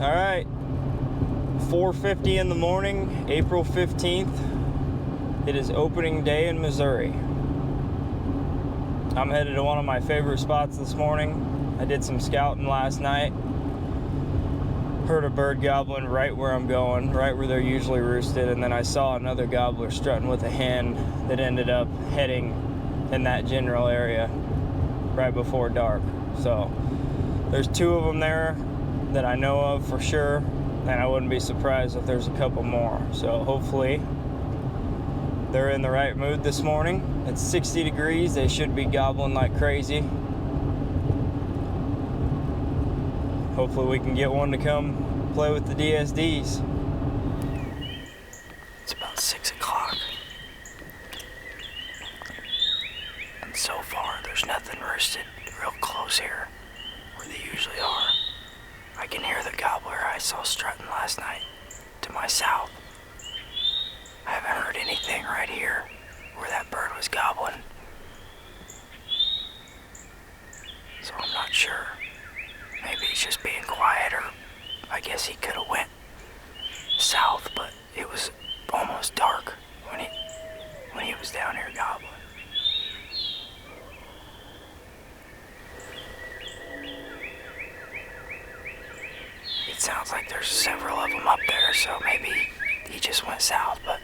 All right, 4:50 in the morning, April 15th. It is opening day in Missouri. I'm headed to one of my favorite spots this morning. I did some scouting last night. Heard a bird gobbling right where I'm going, right where they're usually roosted, and then I saw another gobbler strutting with a hen that ended up heading in that general area right before dark. So there's two of them there that I know of for sure, and I wouldn't be surprised if there's a couple more. So hopefully they're in the right mood this morning. It's 60 degrees. They should be gobbling like crazy. Hopefully we can get one to come play with the DSDs. It's about 6 o'clock. And so far there's nothing roosted real close here where they usually are. I can hear the gobbler I saw strutting last night to my south. I haven't heard anything right here where that bird was gobbling. So I'm not sure. Maybe he's just being quiet, or I guess he could have went south, but it was almost dark when he was down here gobbling. It sounds like there's several of them up there, so maybe he just went south, but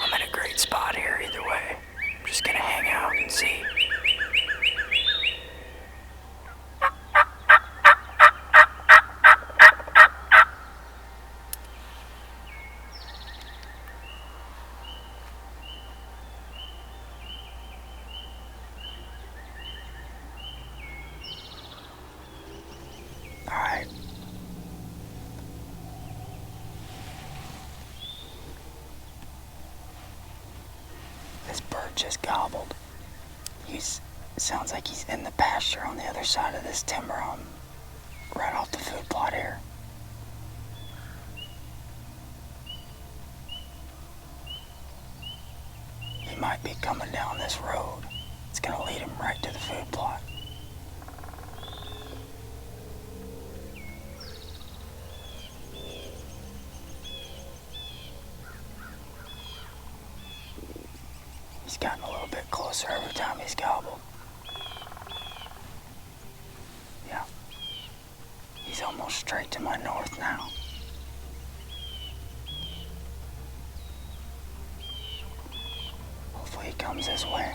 I'm in a great spot here either way. I'm just gonna hang out and see. Alright. This bird just gobbled. Sounds like he's in the pasture on the other side of this timber right off the food plot here. He might be coming down this road. It's gonna lead him right to the food plot. He's gotten a little bit closer every time he's gobbled. Yeah. He's almost straight to my north now. Hopefully he comes this way.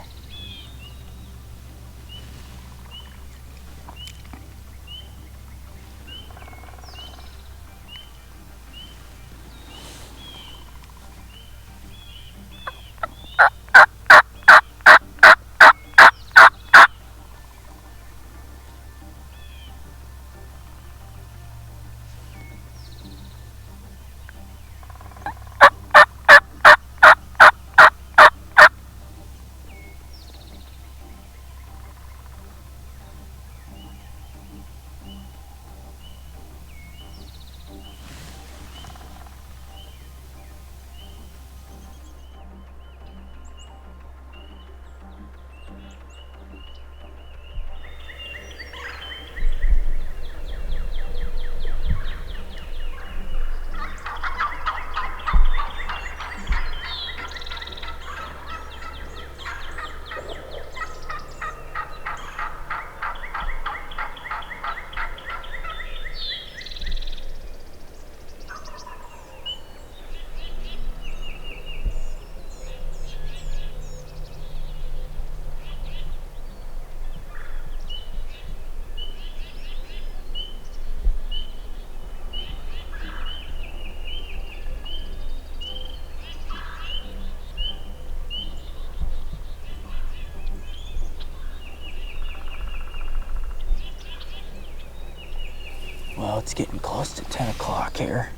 Well, it's getting close to 10 o'clock here.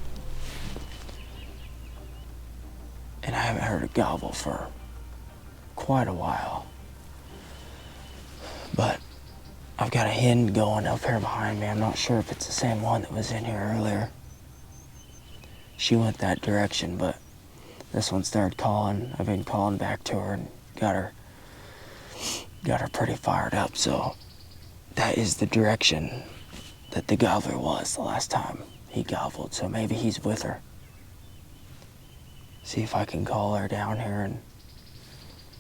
And I haven't heard a gobble for quite a while. But I've got a hen going up here behind me. I'm not sure if it's the same one that was in here earlier. She went that direction, but this one started calling. I've been calling back to her and got her pretty fired up. So that is the direction that the gobbler was the last time he gobbled, so maybe he's with her. See if I can call her down here and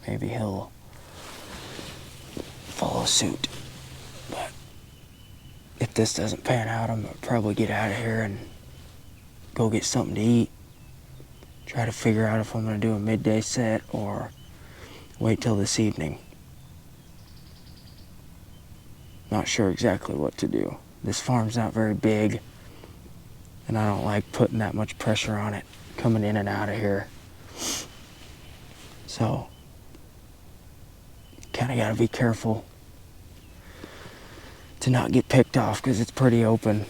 maybe he'll follow suit. But if this doesn't pan out, I'm gonna probably get out of here and go get something to eat. Try to figure out if I'm gonna do a midday set or wait till this evening. Not sure exactly what to do. This farm's not very big, and I don't like putting that much pressure on it coming in and out of here. So, kind of got to be careful to not get picked off because it's pretty open,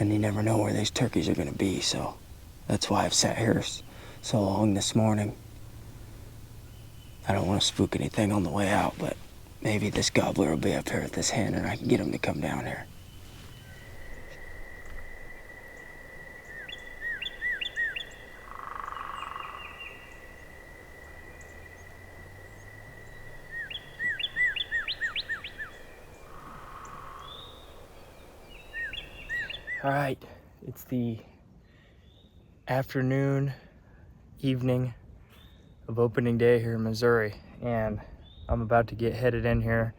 and you never know where these turkeys are going to be. So, that's why I've sat here so long this morning. I don't want to spook anything on the way out, but maybe this gobbler will be up here with this hen and I can get him to come down here. All right, it's the afternoon, evening of opening day here in Missouri, and I'm about to get headed in here.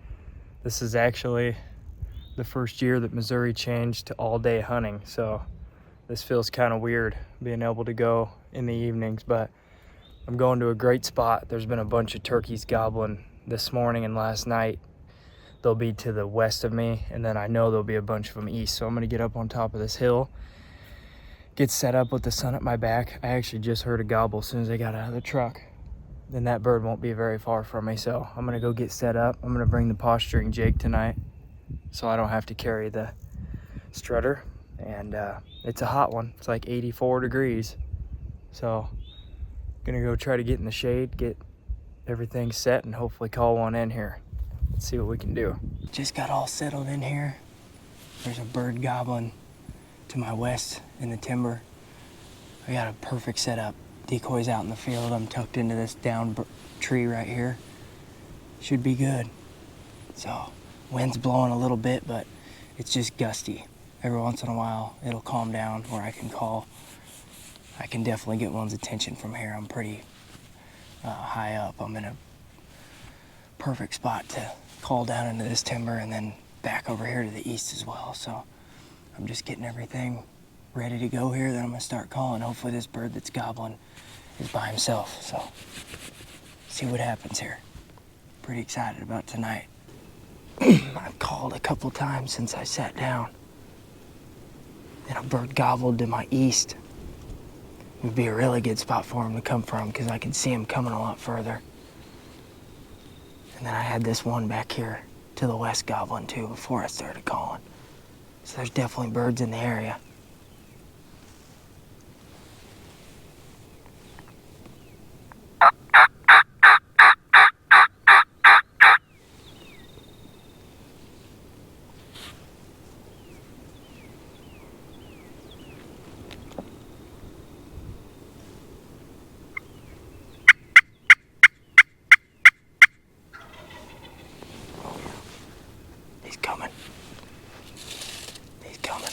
This is actually the first year that Missouri changed to all-day hunting, so this feels kind of weird being able to go in the evenings, but I'm going to a great spot. There's been a bunch of turkeys gobbling this morning and last night. They'll be to the west of me, and then I know there'll be a bunch of them east, so I'm gonna get up on top of this hill, get set up with the sun at my back. I actually just heard a gobble as soon as I got out of the truck. Then that bird won't be very far from me, so I'm gonna go get set up. I'm gonna bring the posturing jig tonight so I don't have to carry the strutter, and it's a hot one. It's like 84 degrees, so gonna go try to get in the shade, get everything set, and hopefully call one in here. Let's see what we can do. Just got all settled in here. There's a bird gobbling to my west in the timber. I got a perfect setup. Decoys out in the field. I'm tucked into this down tree right here. Should be good. So, wind's blowing a little bit, but it's just gusty. Every once in a while, it'll calm down where I can call. I can definitely get one's attention from here. I'm pretty high up. I'm in a perfect spot to call down into this timber and then back over here to the east as well. So I'm just getting everything ready to go here. Then I'm gonna start calling. Hopefully this bird that's gobbling is by himself. So see what happens here. Pretty excited about tonight. I've called a couple times since I sat down. And a bird gobbled to my east. It would be a really good spot for him to come from because I can see him coming a lot further. And then I had this one back here to the west gobbling too before I started calling. So there's definitely birds in the area. He's coming. He's coming.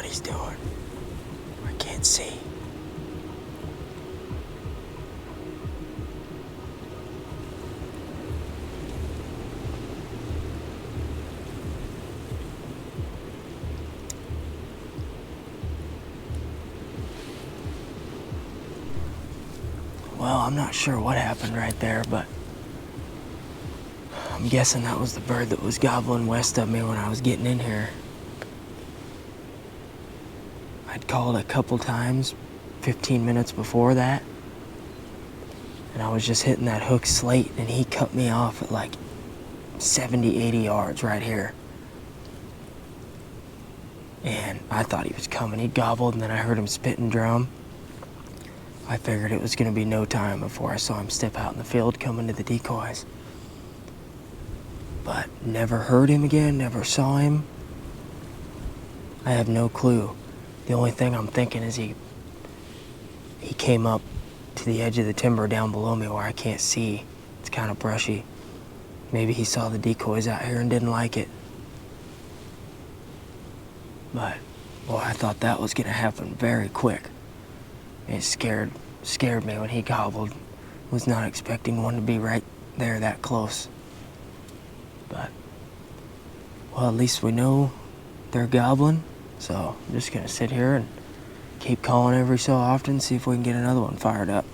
he's doing. I can't see. Well, I'm not sure what happened right there, but I'm guessing that was the bird that was gobbling west of me when I was getting in here. I'd called a couple times 15 minutes before that, and I was just hitting that hook slate, and he cut me off at like 70, 80 yards right here. And I thought he was coming. He gobbled, and then I heard him spit and drum. I figured it was going to be no time before I saw him step out in the field coming to the decoys. But never heard him again, never saw him. I have no clue. The only thing I'm thinking is he came up to the edge of the timber down below me where I can't see. It's kind of brushy. Maybe he saw the decoys out here and didn't like it. But, boy, I thought that was going to happen very quick. It scared me when he gobbled. Was not expecting one to be right there that close. But, well, at least we know they're gobbling. So I'm just gonna sit here and keep calling every so often, see if we can get another one fired up.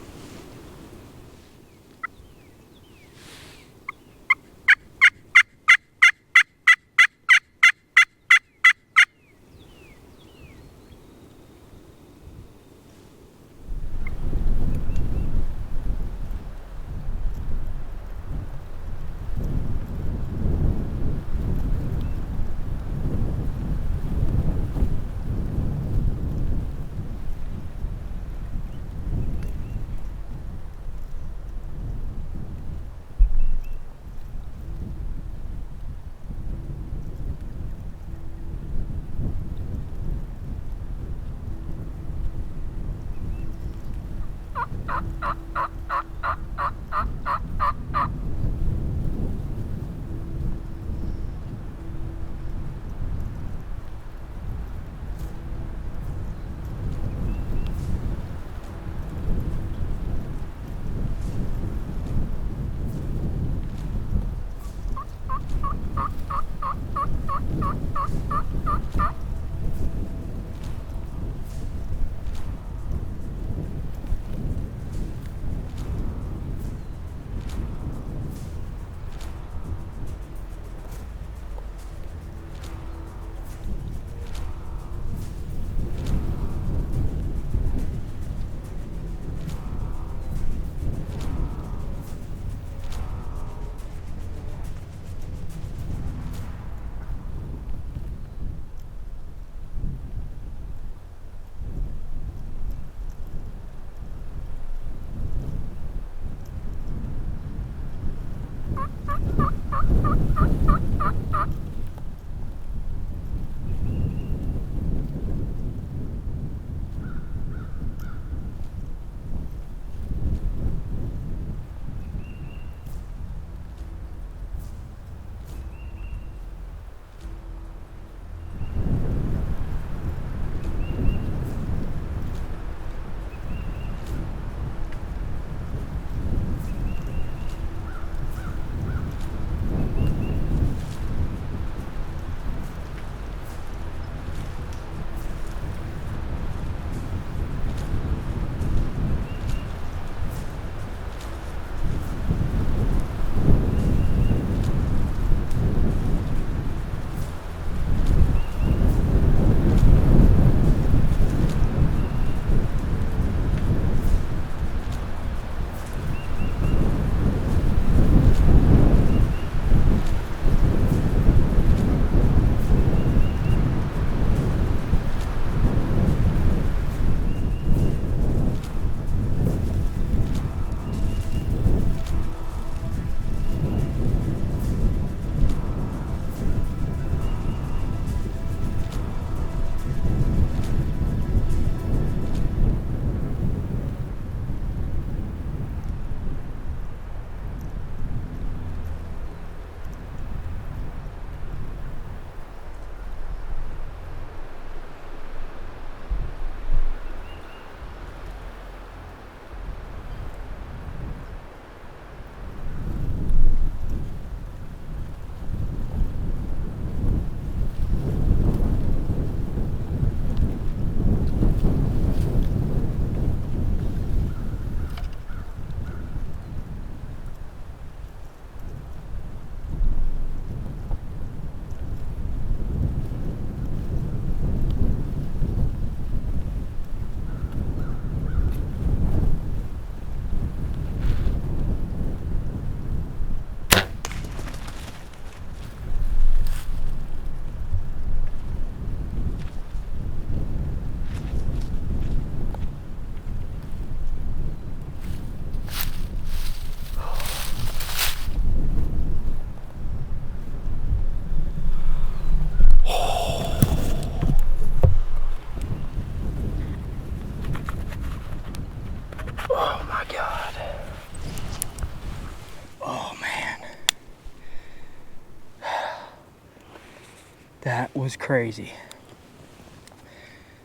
That was crazy.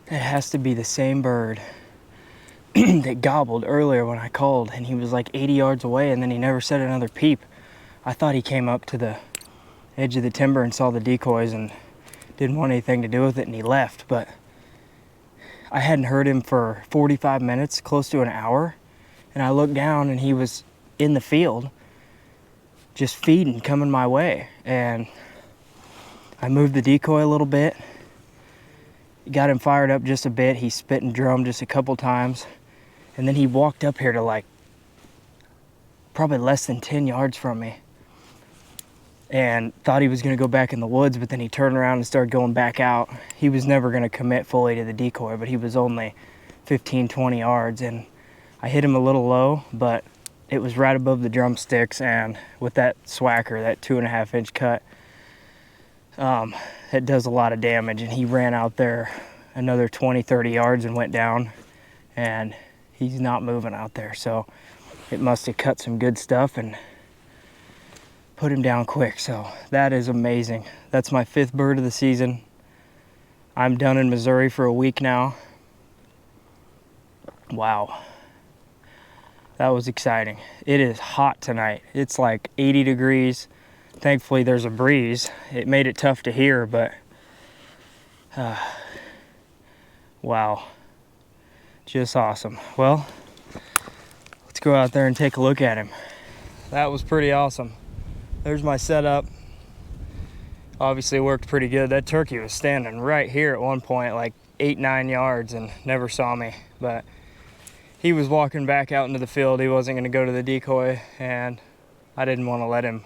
That has to be the same bird that gobbled earlier when I called, and he was like 80 yards away, and then he never said another peep. I thought he came up to the edge of the timber and saw the decoys and didn't want anything to do with it, and he left. But I hadn't heard him for 45 minutes, close to an hour, and I looked down and he was in the field just feeding, coming my way. And I moved the decoy a little bit, got him fired up just a bit. He spit and drummed just a couple times, and then he walked up here to like probably less than 10 yards from me and thought he was going to go back in the woods, but then he turned around and started going back out. He was never going to commit fully to the decoy, but he was only 15, 20 yards, and I hit him a little low, but it was right above the drumsticks, and with that swacker, that 2.5 inch cut, it does a lot of damage. And he ran out there another 20, 30 yards and went down, and he's not moving out there. So it must have cut some good stuff and put him down quick. So that is amazing. That's my 5th bird of the season. I'm done in Missouri for a week now. Wow. That was exciting. It is hot tonight. It's like 80 degrees. Thankfully there's a breeze. It made it tough to hear, but wow. Just awesome. Well, let's go out there and take a look at him. That was pretty awesome. There's my setup. Obviously worked pretty good. That turkey was standing right here at one point, like 8-9 yards, and never saw me. But he was walking back out into the field. He wasn't going to go to the decoy, and I didn't want to let him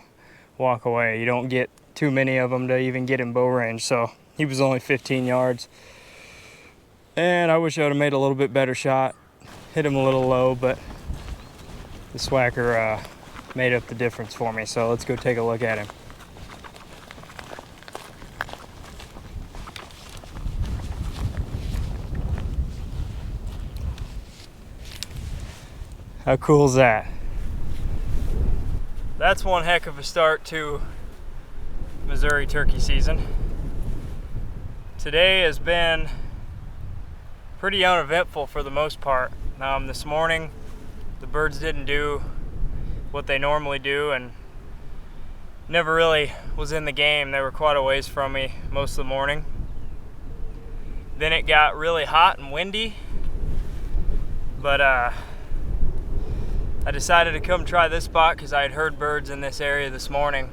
walk away. You don't get too many of them to even get in bow range. So he was only 15 yards. And I wish I would have made a little bit better shot. Hit him a little low, but the swacker made up the difference for me. So let's go take a look at him. How cool is that? That's one heck of a start to Missouri turkey season. Today has been pretty uneventful for the most part. This morning, the birds didn't do what they normally do and never really was in the game. They were quite a ways from me most of the morning. Then it got really hot and windy, but I decided to come try this spot because I had heard birds in this area this morning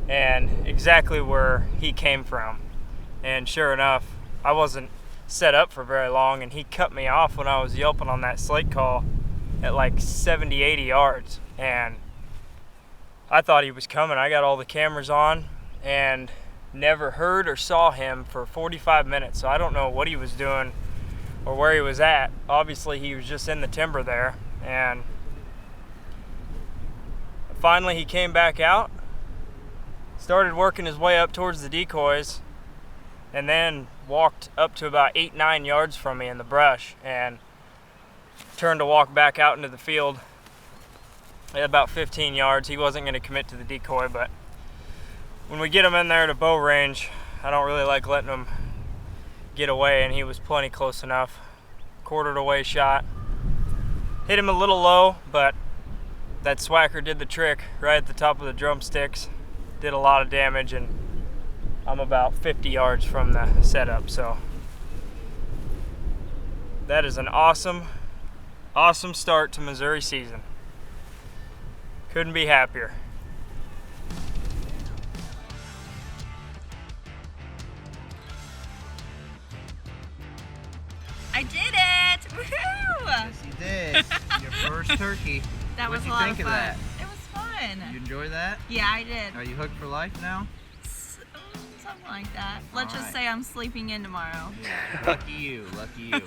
and exactly where he came from. And sure enough, I wasn't set up for very long, and he cut me off when I was yelping on that slate call at like 70, 80 yards. And I thought he was coming. I got all the cameras on and never heard or saw him for 45 minutes. So I don't know what he was doing or where he was at. Obviously he was just in the timber there, and finally he came back out, started working his way up towards the decoys, and then walked up to about 8-9 yards from me in the brush and turned to walk back out into the field at about 15 yards. He wasn't going to commit to the decoy, but when we get him in there to bow range, I don't really like letting him get away, and he was plenty close enough. Quartered away shot. Hit him a little low, but that swacker did the trick right at the top of the drumsticks. Did a lot of damage, and I'm about 50 yards from the setup. So that is an awesome, awesome start to Missouri season. Couldn't be happier. I did it! Woohoo! Yes, you did. Your first turkey. That was a lot of fun. It was fun. You enjoy that? Yeah, I did. Are you hooked for life now? Something like that. Let's just say I'm sleeping in tomorrow. Yeah, lucky you, lucky you.